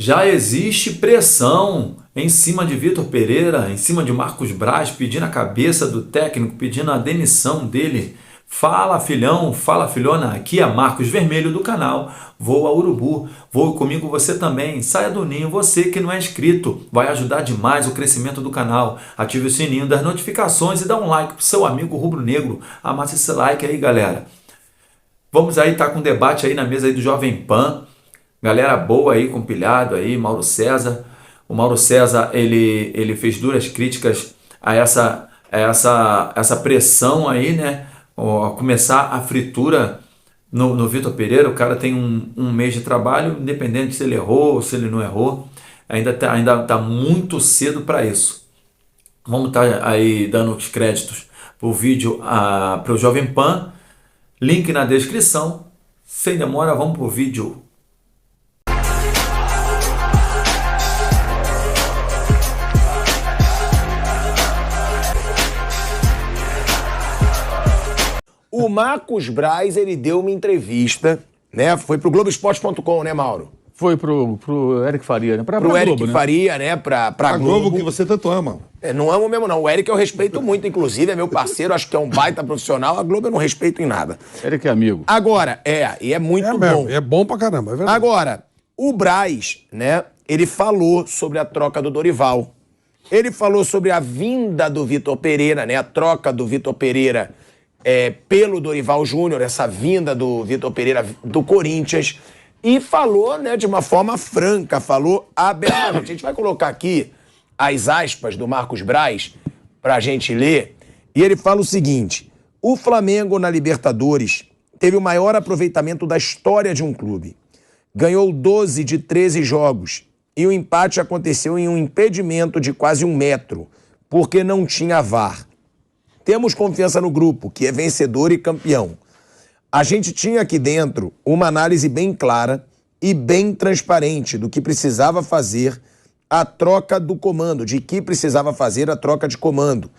Já existe pressão em cima de Vitor Pereira, em cima de Marcos Braz, pedindo a cabeça do técnico, pedindo a demissão dele. Fala filhão, fala filhona, aqui é Marcos Vermelho do canal Voa Urubu. Voa comigo você também, saia do ninho, você que não é inscrito, vai ajudar demais o crescimento do canal. Ative o sininho das notificações e dá um like pro seu amigo rubro-negro. Amassa esse like aí, galera. Vamos aí, tá com um debate aí na mesa aí do Jovem Pan. Galera boa aí, compilhado aí, Mauro César. O Mauro César, ele fez duras críticas a essa pressão aí, né? A começar a fritura no Vitor Pereira. O cara tem um mês de trabalho, independente se ele errou ou se ele não errou. Ainda tá muito cedo para isso. Vamos estar aí dando os créditos pro vídeo para o Jovem Pan. Link na descrição. Sem demora, vamos pro vídeo. O Marcos Braz, ele deu uma entrevista, né? Foi pro Globoesporte.com, né, Mauro? Foi pro Eric Faria, né? Pro Globo, Eric né? Faria, né? Pra A Globo. Globo que você tanto ama. Não amo mesmo, não. O Eric eu respeito muito, inclusive, é meu parceiro, acho que é um baita profissional. A Globo eu não respeito em nada. Eric é amigo. Agora, e é muito bom. Mesmo, é bom pra caramba, é verdade. Agora, o Braz, né? Ele falou sobre a troca do Dorival. Ele falou sobre a vinda do Vitor Pereira, né? A troca do Vitor Pereira pelo Dorival Júnior, essa vinda do Vitor Pereira do Corinthians, e falou, né, de uma forma franca, falou abertamente. A gente vai colocar aqui as aspas do Marcos Braz pra gente ler, e ele fala o seguinte: o Flamengo na Libertadores teve o maior aproveitamento da história de um clube. Ganhou 12 de 13 jogos, e o empate aconteceu em um impedimento de quase 1 metro, porque não tinha VAR. Temos confiança no grupo, que é vencedor e campeão. A gente tinha aqui dentro uma análise bem clara e bem transparente do que precisava fazer a troca do comando, de que precisava fazer a troca de comando.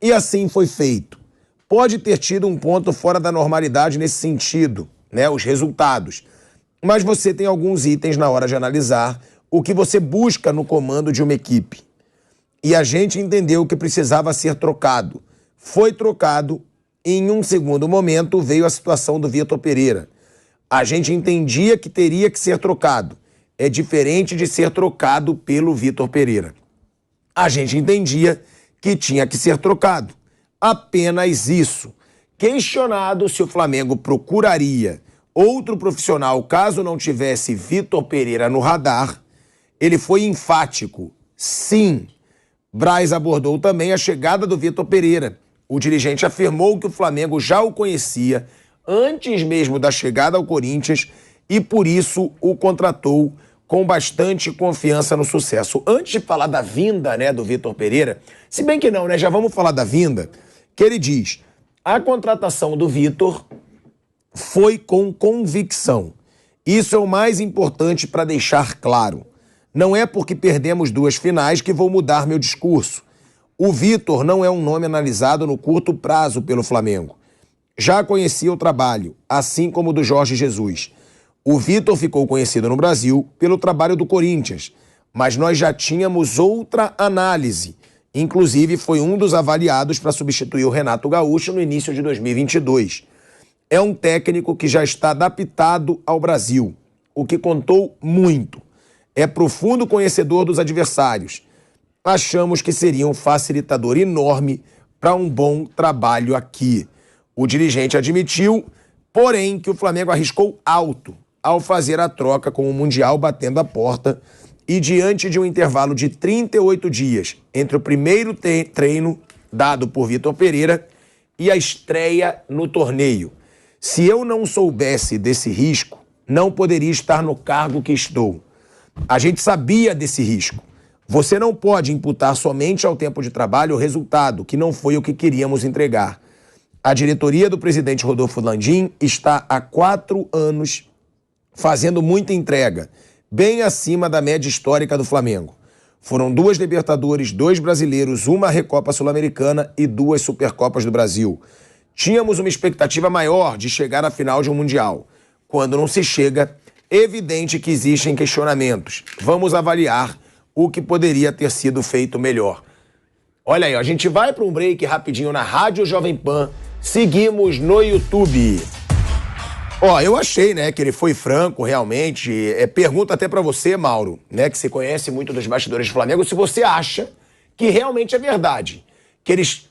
E assim foi feito. Pode ter tido um ponto fora da normalidade nesse sentido, né, os resultados. Mas você tem alguns itens na hora de analisar o que você busca no comando de uma equipe. E a gente entendeu que precisava ser trocado. Foi trocado e em um segundo momento veio a situação do Vitor Pereira. A gente entendia que teria que ser trocado. É diferente de ser trocado pelo Vitor Pereira. A gente entendia que tinha que ser trocado. Apenas isso. Questionado se o Flamengo procuraria outro profissional caso não tivesse Vitor Pereira no radar, ele foi enfático. Sim. Braz abordou também a chegada do Vitor Pereira. O dirigente afirmou que o Flamengo já o conhecia antes mesmo da chegada ao Corinthians e, por isso, o contratou com bastante confiança no sucesso. Antes de falar da vinda, né, do Vitor Pereira, se bem que não, né, já vamos falar da vinda, que ele diz: a contratação do Vitor foi com convicção. Isso é o mais importante para deixar claro. Não é porque perdemos 2 finais que vou mudar meu discurso. O Vitor não é um nome analisado no curto prazo pelo Flamengo. Já conhecia o trabalho, assim como o do Jorge Jesus. O Vitor ficou conhecido no Brasil pelo trabalho do Corinthians, mas nós já tínhamos outra análise. Inclusive, foi um dos avaliados para substituir o Renato Gaúcho no início de 2022. É um técnico que já está adaptado ao Brasil, o que contou muito. É profundo conhecedor dos adversários. Achamos que seria um facilitador enorme para um bom trabalho aqui. O dirigente admitiu, porém, que o Flamengo arriscou alto ao fazer a troca com o Mundial batendo a porta e diante de um intervalo de 38 dias entre o primeiro treino dado por Vitor Pereira e a estreia no torneio. Se eu não soubesse desse risco, não poderia estar no cargo que estou. A gente sabia desse risco. Você não pode imputar somente ao tempo de trabalho o resultado, que não foi o que queríamos entregar. A diretoria do presidente Rodolfo Landim está há 4 anos fazendo muita entrega, bem acima da média histórica do Flamengo. Foram 2 Libertadores, 2 brasileiros, 1 Recopa Sul-Americana e 2 Supercopas do Brasil. Tínhamos uma expectativa maior de chegar à final de um Mundial. Quando não se chega, Evidente que existem questionamentos. Vamos avaliar o que poderia ter sido feito melhor. Olha aí, ó, a gente vai para um break rapidinho na Rádio Jovem Pan. Seguimos no YouTube. Ó, eu achei, né, que ele foi franco, realmente. Pergunto até pra você, Mauro, né, que você conhece muito dos bastidores do Flamengo, se você acha que realmente é verdade, que eles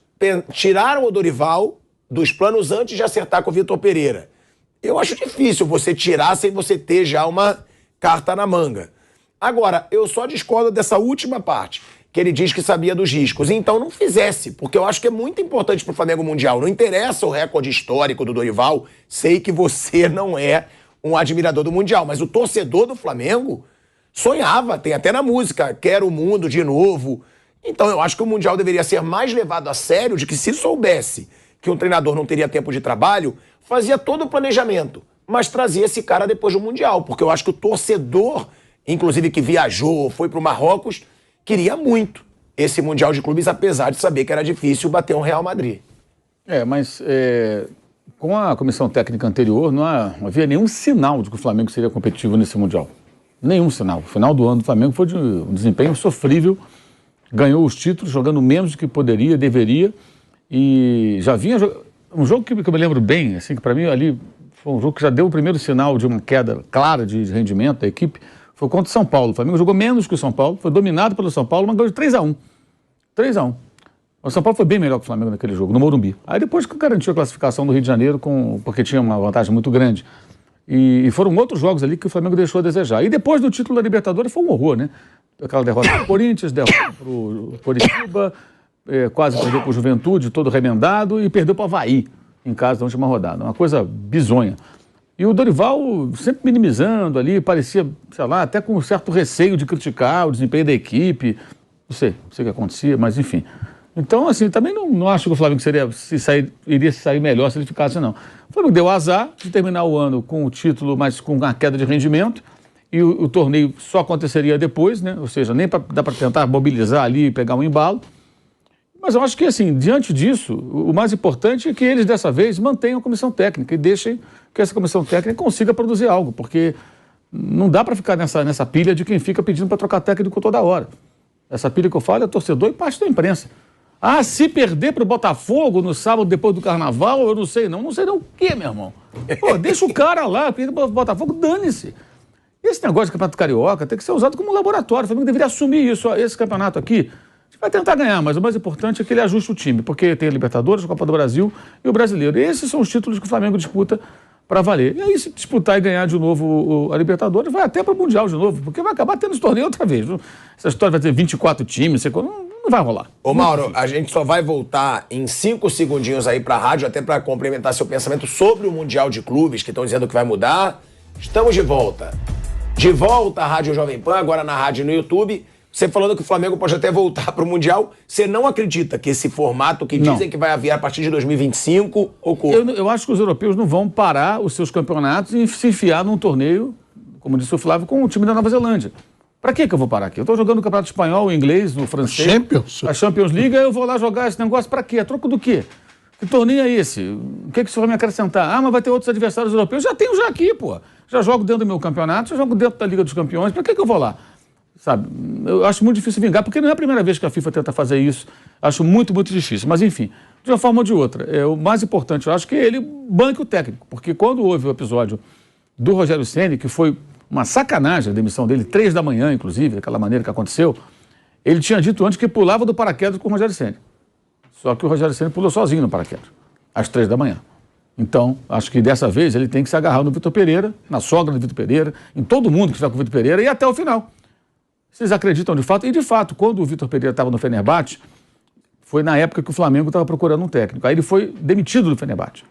tiraram o Dorival dos planos antes de acertar com o Vitor Pereira. Eu acho difícil você tirar sem você ter já uma carta na manga. Agora, eu só discordo dessa última parte, que ele diz que sabia dos riscos. Então não fizesse, porque eu acho que é muito importante pro Flamengo Mundial. Não interessa o recorde histórico do Dorival, sei que você não é um admirador do Mundial, mas o torcedor do Flamengo sonhava, tem até na música, quero o mundo de novo. Então eu acho que o Mundial deveria ser mais levado a sério, de que se soubesse que um treinador não teria tempo de trabalho, fazia todo o planejamento, mas trazia esse cara depois do Mundial, porque eu acho que o torcedor, inclusive que viajou, foi pro Marrocos, queria muito esse Mundial de Clubes, apesar de saber que era difícil bater um Real Madrid. Mas com a comissão técnica anterior, não havia nenhum sinal de que o Flamengo seria competitivo nesse Mundial. Nenhum sinal. O final do ano do Flamengo foi de um desempenho sofrível, ganhou os títulos jogando menos do que poderia, deveria, e já vinha... Um jogo que eu me lembro bem, assim, que para mim ali foi um jogo que já deu o primeiro sinal de uma queda clara de rendimento da equipe, foi contra o São Paulo. O Flamengo jogou menos que o São Paulo, foi dominado pelo São Paulo, mas ganhou de 3-1. 3-1. O São Paulo foi bem melhor que o Flamengo naquele jogo, no Morumbi. Aí depois que garantiu a classificação do Rio de Janeiro, porque tinha uma vantagem muito grande. E foram outros jogos ali que o Flamengo deixou a desejar. E depois do título da Libertadores foi um horror, né? Aquela derrota para o Corinthians, derrota para o Coritiba, quase perdeu para o Juventude, todo remendado, e perdeu para o Avaí, em casa da última rodada. Uma coisa bizonha. E o Dorival sempre minimizando ali, parecia, sei lá, até com um certo receio de criticar o desempenho da equipe. Não sei o que acontecia, mas enfim. Então, assim, também não acho que o Flamengo iria sair melhor se ele ficasse, não. O Flamengo deu azar de terminar o ano com o título, mas com uma queda de rendimento, e o torneio só aconteceria depois, né? Ou seja, nem dá para tentar mobilizar ali e pegar um embalo. Mas eu acho que, assim, diante disso, o mais importante é que eles, dessa vez, mantenham a comissão técnica e deixem que essa comissão técnica consiga produzir algo, porque não dá para ficar nessa pilha de quem fica pedindo para trocar técnico toda hora. Essa pilha que eu falo é torcedor e parte da imprensa. Ah, se perder para o Botafogo no sábado depois do Carnaval, eu não sei não. Não sei não o quê, meu irmão? Pô, deixa o cara lá, perder para o Botafogo, dane-se. Esse negócio de campeonato carioca tem que ser usado como um laboratório. O Flamengo deveria assumir isso. Ó, esse campeonato aqui, a gente vai tentar ganhar, mas o mais importante é que ele ajuste o time, porque tem a Libertadores, a Copa do Brasil e o Brasileiro. E esses são os títulos que o Flamengo disputa para valer. E aí, se disputar e ganhar de novo a Libertadores, vai até para o Mundial de novo, porque vai acabar tendo esse torneio outra vez. Essa história vai ter 24 times, não vai rolar. Ô Mauro, a gente só vai voltar em 5 segundinhos aí para a rádio, até para complementar seu pensamento sobre o Mundial de Clubes, que estão dizendo que vai mudar. Estamos de volta. De volta à Rádio Jovem Pan, agora na rádio e no YouTube. Você falando que o Flamengo pode até voltar para o Mundial, você não acredita que esse formato que dizem que vai haver a partir de 2025 ocorra? Eu acho que os europeus não vão parar os seus campeonatos e se enfiar num torneio, como disse o Flávio, com o time da Nova Zelândia. Para que eu vou parar aqui? Eu estou jogando o campeonato espanhol, o inglês, o francês, a Champions League, aí eu vou lá jogar esse negócio para quê? A troco do quê? Que torneio é esse? O que isso vai me acrescentar? Ah, mas vai ter outros adversários europeus. Já tenho já aqui, pô. Já jogo dentro do meu campeonato, já jogo dentro da Liga dos Campeões. Para que eu vou lá? Sabe? Eu acho muito difícil vingar, porque não é a primeira vez que a FIFA tenta fazer isso. Acho muito, muito difícil. Mas, enfim, de uma forma ou de outra. O mais importante, eu acho que ele banque o técnico. Porque quando houve o episódio do Rogério Ceni, que foi uma sacanagem a demissão dele, 3 da manhã, inclusive, daquela maneira que aconteceu, ele tinha dito antes que pulava do paraquedas com o Rogério Ceni. Só que o Rogério Ceni pulou sozinho no paraquedas, às 3 da manhã. Então, acho que dessa vez ele tem que se agarrar no Vitor Pereira, na sogra do Vitor Pereira, em todo mundo que está com o Vitor Pereira e até o final. Vocês acreditam de fato? E de fato, quando o Vitor Pereira estava no Fenerbahçe, foi na época que o Flamengo estava procurando um técnico. Aí ele foi demitido do Fenerbahçe,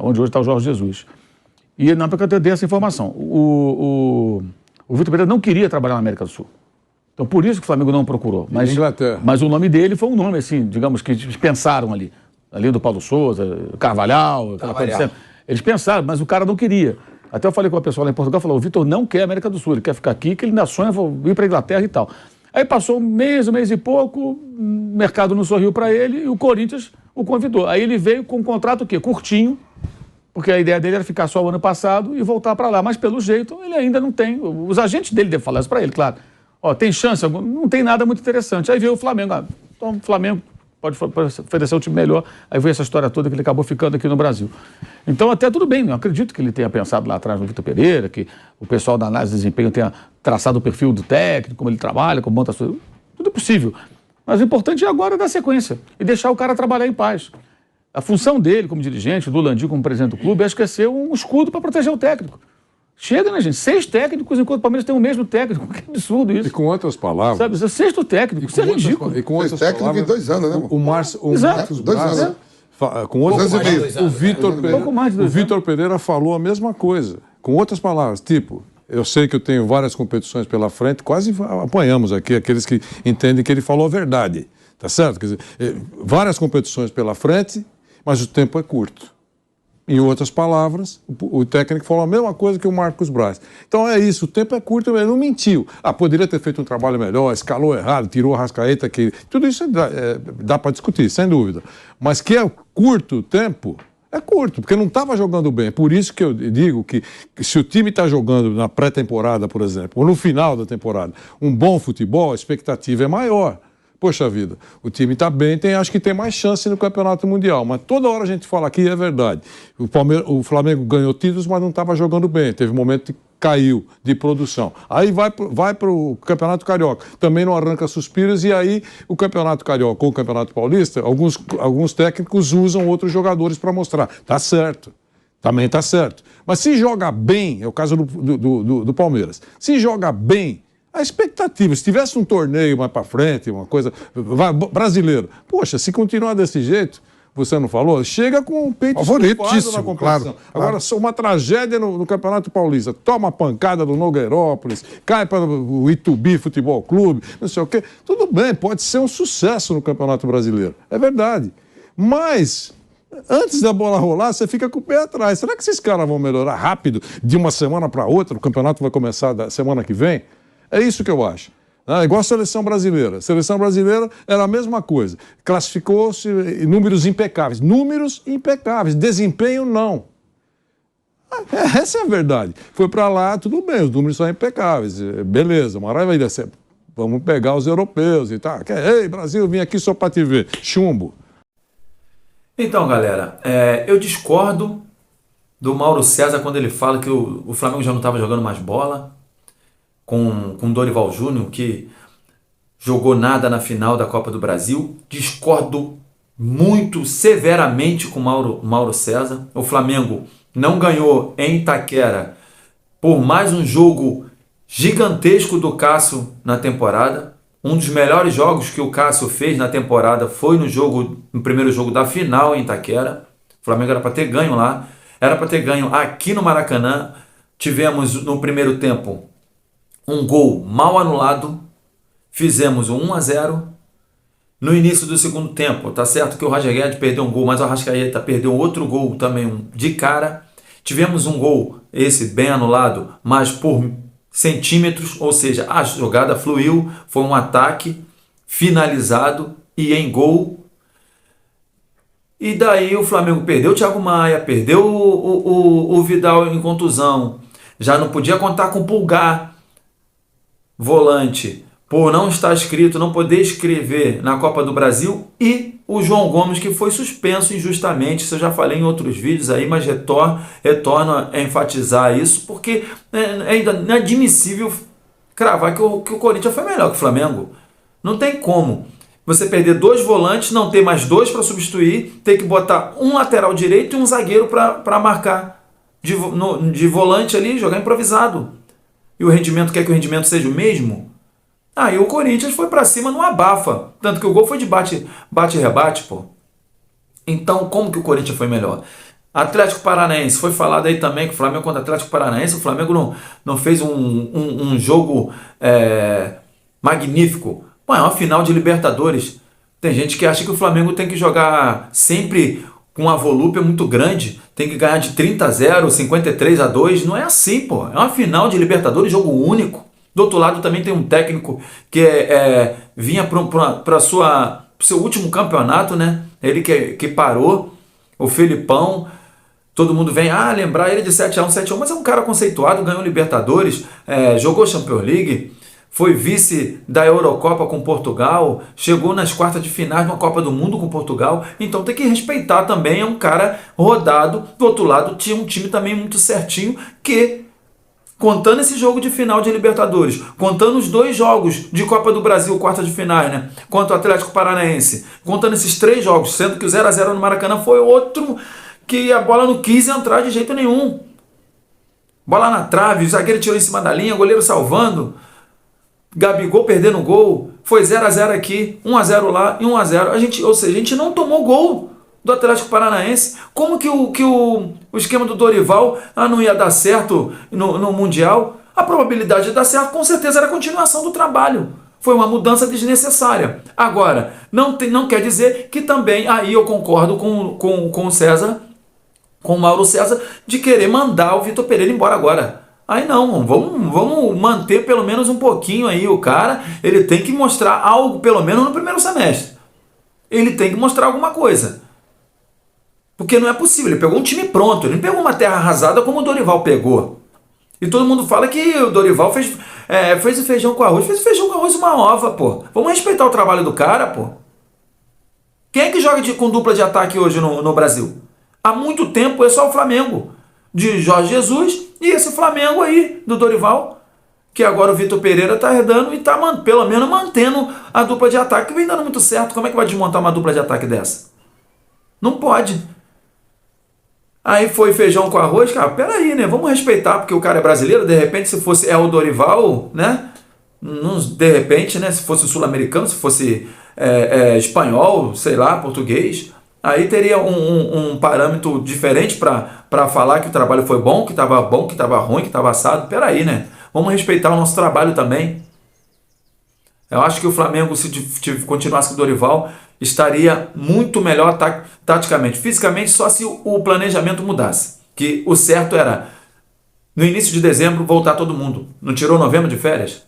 onde hoje está o Jorge Jesus. E na época eu dei essa informação. O Vitor Pereira não queria trabalhar na América do Sul. Então, por isso que o Flamengo não procurou. Mas o nome dele foi um nome, assim, digamos, que eles pensaram ali. Ali do Paulo Souza, Carvalhal, aquela coisa assim. Eles pensaram, mas o cara não queria. Até eu falei com a pessoa lá em Portugal, falou, o Vitor não quer a América do Sul, ele quer ficar aqui, que ele ainda sonha ir para a Inglaterra e tal. Aí passou um mês e pouco, o mercado não sorriu para ele e o Corinthians o convidou. Aí ele veio com um contrato o quê? Curtinho, porque a ideia dele era ficar só o ano passado e voltar para lá. Mas, pelo jeito, ele ainda não tem. Os agentes dele devem falar isso para ele, claro. Ó, tem chance? Não tem nada muito interessante. Aí veio o Flamengo. Então, o Flamengo pode oferecer um time melhor. Aí veio essa história toda que ele acabou ficando aqui no Brasil. Então, até tudo bem. Eu acredito que ele tenha pensado lá atrás no Vitor Pereira, que o pessoal da análise de desempenho tenha traçado o perfil do técnico, como ele trabalha, como monta as coisas. Tudo é possível. Mas o importante é agora dar sequência e deixar o cara trabalhar em paz. A função dele como dirigente, do Landim como presidente do clube, acho que é ser um escudo para proteger o técnico. Chega, né, gente? 6 técnicos, enquanto o Palmeiras tem o mesmo técnico. Que absurdo isso. E com outras palavras... Sabe, o 6º técnico, isso é ridículo. E com outras técnico palavras... em 2 anos, né? O Marcos Braz... Com outras palavras, o Vitor Pereira falou a mesma coisa. Com outras palavras, tipo... Eu sei que eu tenho várias competições pela frente, quase apanhamos aqui aqueles que entendem que ele falou a verdade, tá certo? Quer dizer, várias competições pela frente, mas o tempo é curto. Em outras palavras, o técnico falou a mesma coisa que o Marcos Braz. Então é isso, o tempo é curto, ele não mentiu. Poderia ter feito um trabalho melhor, escalou errado, tirou a Arrascaeta, tudo isso dá para discutir, sem dúvida. Mas que é curto o tempo... É curto, porque não estava jogando bem. Por isso que eu digo que se o time está jogando na pré-temporada, por exemplo, ou no final da temporada, um bom futebol, a expectativa é maior. Poxa vida, o time está bem, acho que tem mais chance no Campeonato Mundial. Mas toda hora a gente fala aqui, é verdade. O Flamengo ganhou títulos, mas não estava jogando bem. Teve um momento que caiu de produção. Aí vai para o Campeonato Carioca. Também não arranca suspiros e aí o Campeonato Carioca ou o Campeonato Paulista, alguns técnicos usam outros jogadores para mostrar. Tá certo. Também tá certo. Mas se joga bem, é o caso do Palmeiras, se joga bem, a expectativa, se tivesse um torneio mais para frente, uma coisa, brasileiro, poxa, se continuar desse jeito, você não falou? Chega com o peito favoritíssimo na competição. claro. Agora, uma tragédia no Campeonato Paulista. Toma a pancada do Nogueirópolis, cai para o Itubi Futebol Clube, não sei o quê. Tudo bem, pode ser um sucesso no Campeonato Brasileiro. É verdade. Mas, antes da bola rolar, você fica com o pé atrás. Será que esses caras vão melhorar rápido, de uma semana para outra? O campeonato vai começar da semana que vem? É isso que eu acho. Igual a seleção brasileira. A seleção brasileira era a mesma coisa. Classificou-se em números impecáveis. Números impecáveis. Desempenho, não. Essa é a verdade. Foi para lá, tudo bem, os números são impecáveis. Beleza, maravilha. Vamos pegar os europeus e tal. Ei, Brasil, vim aqui só para te ver. Chumbo. Então, galera, eu discordo do Mauro César quando ele fala que o Flamengo já não estava jogando mais bola. Com Dorival Júnior, que jogou nada na final da Copa do Brasil. Discordo muito severamente com Mauro César. O Flamengo não ganhou em Itaquera por mais um jogo gigantesco do Cássio na temporada. Um dos melhores jogos que o Cássio fez na temporada foi no primeiro jogo da final em Itaquera. O Flamengo era para ter ganho lá. Era para ter ganho aqui no Maracanã. Tivemos no primeiro tempo um gol mal anulado, fizemos um 1-0. No início do segundo tempo, tá certo que o Roger Guedes perdeu um gol, mas o Arrascaeta perdeu outro gol também de cara. Tivemos um gol, esse bem anulado, mas por centímetros, ou seja, a jogada fluiu, foi um ataque finalizado e em gol. E daí o Flamengo perdeu o Thiago Maia, perdeu o Vidal em contusão, já não podia contar com o Pulgar, volante, por não estar inscrito, não poder escrever na Copa do Brasil, e o João Gomes, que foi suspenso injustamente. Isso eu já falei em outros vídeos aí, mas retorno a enfatizar isso, porque é inadmissível cravar que o Corinthians foi melhor que o Flamengo. Não tem como você perder 2 volantes, não ter mais 2 para substituir, ter que botar um lateral direito e um zagueiro para marcar de volante ali, jogar improvisado. E o rendimento, quer que o rendimento seja o mesmo? E o Corinthians foi para cima no abafa. Tanto que o gol foi de bate-rebate, pô. Então, como que o Corinthians foi melhor? Atlético Paranaense, foi falado aí também que o Flamengo contra o Atlético Paranaense, o Flamengo não fez um jogo magnífico. Pô, é uma final de Libertadores. Tem gente que acha que o Flamengo tem que jogar sempre com uma volúpia muito grande, tem que ganhar de 30-0, 53-2, não é assim, pô. É uma final de Libertadores, jogo único. Do outro lado também tem um técnico que vinha para o seu último campeonato, né? Ele que parou, o Felipão. Todo mundo vem lembrar ele de 7-1, 7-1, mas é um cara conceituado, ganhou Libertadores, jogou Champions League, foi vice da Eurocopa com Portugal, chegou nas quartas de finais de uma Copa do Mundo com Portugal, então tem que respeitar também, é um cara rodado. Do outro lado tinha um time também muito certinho que, contando esse jogo de final de Libertadores, contando os 2 jogos de Copa do Brasil, quarta de finais, né, contra o Atlético Paranaense, contando esses 3 jogos, sendo que o 0-0 no Maracanã foi outro que a bola não quis entrar de jeito nenhum. Bola na trave, o zagueiro tirou em cima da linha, o goleiro salvando, Gabigol perdendo o gol, foi 0-0 aqui, 1-0 lá e 1-0. Ou seja, a gente não tomou gol do Atlético Paranaense. Como que o esquema do Dorival não ia dar certo no Mundial? A probabilidade de dar certo com certeza era a continuação do trabalho. Foi uma mudança desnecessária. Agora, não quer dizer que também, aí eu concordo com o César, com o Mauro César, de querer mandar o Vitor Pereira embora agora. Aí não, vamos manter pelo menos um pouquinho aí o cara. Ele tem que mostrar algo, pelo menos no primeiro semestre. Ele tem que mostrar alguma coisa. Porque não é possível, ele pegou um time pronto, ele não pegou uma terra arrasada como o Dorival pegou. E todo mundo fala que o Dorival fez o feijão com arroz. Fez o feijão com arroz uma ova, pô. Vamos respeitar o trabalho do cara, pô. Quem é que joga com dupla de ataque hoje no Brasil? Há muito tempo é só o Flamengo, de Jorge Jesus, e esse Flamengo aí, do Dorival, que agora o Vitor Pereira está herdando e está pelo menos mantendo a dupla de ataque, que vem dando muito certo. Como é que vai desmontar uma dupla de ataque dessa? Não pode. Aí foi feijão com arroz, cara, peraí, né? Vamos respeitar, porque o cara é brasileiro, de repente, se fosse o Dorival, né? De repente, né? Se fosse sul-americano, se fosse espanhol, sei lá, português, aí teria um parâmetro diferente para falar que o trabalho foi bom, que estava ruim, que estava assado. Peraí, né? Vamos respeitar o nosso trabalho também. Eu acho que o Flamengo, se continuasse com o Dorival, estaria muito melhor taticamente. Fisicamente, só se o planejamento mudasse. Que o certo era, no início de dezembro, voltar todo mundo. Não tirou novembro de férias?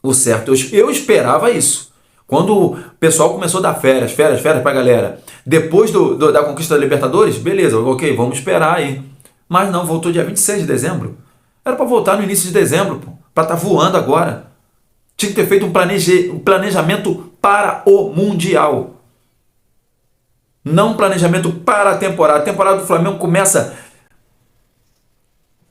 O certo, eu esperava isso. Quando o pessoal começou a dar férias pra galera, depois da conquista da Libertadores, beleza, ok, vamos esperar aí. Mas não, voltou dia 26 de dezembro. Era para voltar no início de dezembro, pô, para estar voando agora. Tinha que ter feito um planejamento para o Mundial. Não um planejamento para a temporada. A temporada do Flamengo começa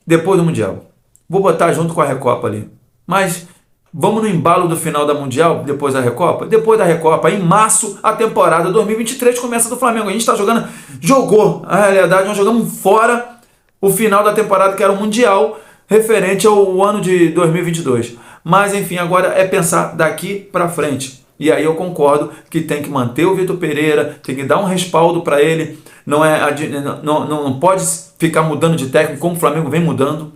depois do Mundial. Vou botar junto com a Recopa ali. Mas vamos no embalo do final da Mundial, depois da Recopa? Depois da Recopa, em março, a temporada 2023 começa do Flamengo. A gente está jogou. Na realidade, nós jogamos fora o final da temporada, que era o Mundial, referente ao ano de 2022. Mas, enfim, agora é pensar daqui para frente. E aí eu concordo que tem que manter o Vitor Pereira, tem que dar um respaldo para ele. Não pode ficar mudando de técnico como o Flamengo vem mudando.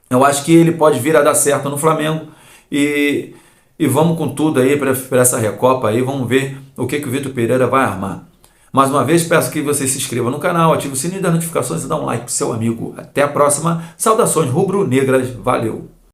Eu acho que ele pode vir a dar certo no Flamengo. E vamos com tudo aí para essa Recopa aí. Vamos ver o que o Vitor Pereira vai armar. Mais uma vez, peço que você se inscreva no canal, ative o sininho das notificações e dá um like pro seu amigo. Até a próxima. Saudações rubro-negras. Valeu!